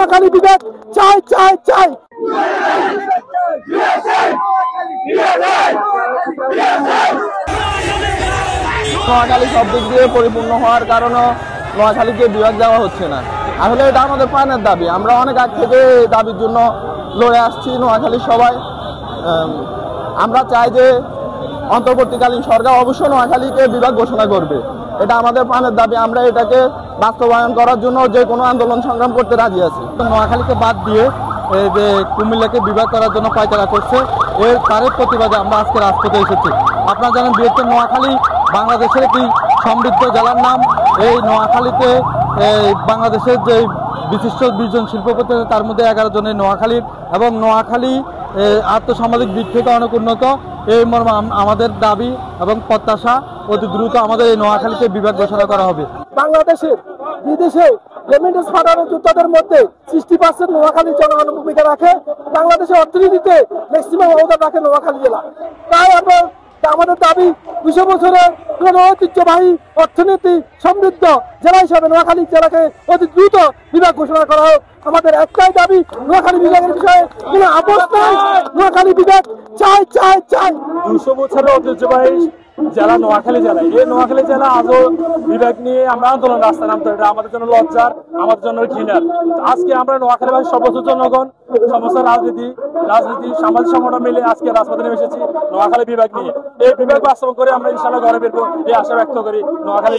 নোয়াখালী বিভাগ চাই চাই চাই। নোয়াখালী সব দিক দিয়ে পরিপূর্ণ হওয়ার কারণে নোয়াখালীকে বিভাগ দেওয়া হচ্ছে না। আসলে এটা আমাদের প্রাণের দাবি, আমরা অনেক আগ থেকে এই দাবির জন্য লড়ে আসছি। নোয়াখালীর সবাই আমরা চাই যে অন্তর্বর্তীকালীন সরকার অবশ্যই নোয়াখালীকে বিভাগ ঘোষণা করবে, এটা আমাদের প্রাণের দাবি। আমরা এটাকে বাস্তবায়ন করার জন্য যে কোনো আন্দোলন সংগ্রাম করতে রাজি আছি। নোয়াখালীকে বাদ দিয়ে যে কুমিল্লাকে বিভাগ করার জন্য পায়তারা করছে, তারই প্রতিবাদে আমরা আজকে রাজপথে এসেছি। আপনারা জানেন বৃহত্তর নোয়াখালী বাংলাদেশের একটি সমৃদ্ধ জেলার নাম। এই নোয়াখালীতে বাংলাদেশের যে বিশিষ্ট 20 জন শিল্পপতি তার মধ্যে 11 জনের নোয়াখালীর, এবং নোয়াখালী আর্থসামাজিক দিক থেকে অনেক উন্নত। এই মর্মে আমাদের দাবি এবং প্রত্যাশা অতি দ্রুত আমাদের এই নোয়াখালীতে বিভাগ ঘোষণা করা হবে। বাংলাদেশের বিদেশে রেমিটেন্স পাঠানো যোদ্ধাদের মধ্যে 60% নোয়াখালী জনগণ ভূমিকা রাখে। বাংলাদেশের অর্থনীতিতে ম্যাক্সিমাম অবদান রাখে নোয়াখালী জেলা। তাই আমাদের দাবি 200 বছরের ঐতিহ্যবাহী অর্থনীতি সমৃদ্ধ জেলা হিসাবে নোয়াখালী জেলাকে অতি দ্রুত বিভাগ ঘোষণা করা হোক। আমাদের একটাই দাবি, নোয়াখালী বিভাগের বিষয়ে কোনো আপোষ নাই, নোয়াখালী বিভাগ চাই চাই চাই। 200 বছরের ঐতিহ্যবাহী জেলা নোয়াখালী জেলা, এই নোয়াখালী জেলা আজও বিভাগ নিয়ে আমরা আন্দোলন রাস্তায় নামতে, এটা আমাদের জন্য লজ্জার, আমাদের জন্য ঘৃণার। আজকে আমরা নোয়াখালীবাসী সর্বোচ্চ জনগণ, সমস্ত রাজনীতি সামাজিক সংগঠন মিলে আজকে রাজপথে নেমে এসেছি নোয়াখালী বিভাগ নিয়ে। এই বিভাগ বাস্তবায়ন করে আমরা ইনশাআল্লাহ ঘরে ফিরবো, এই আশা ব্যক্ত করি। নোয়াখালী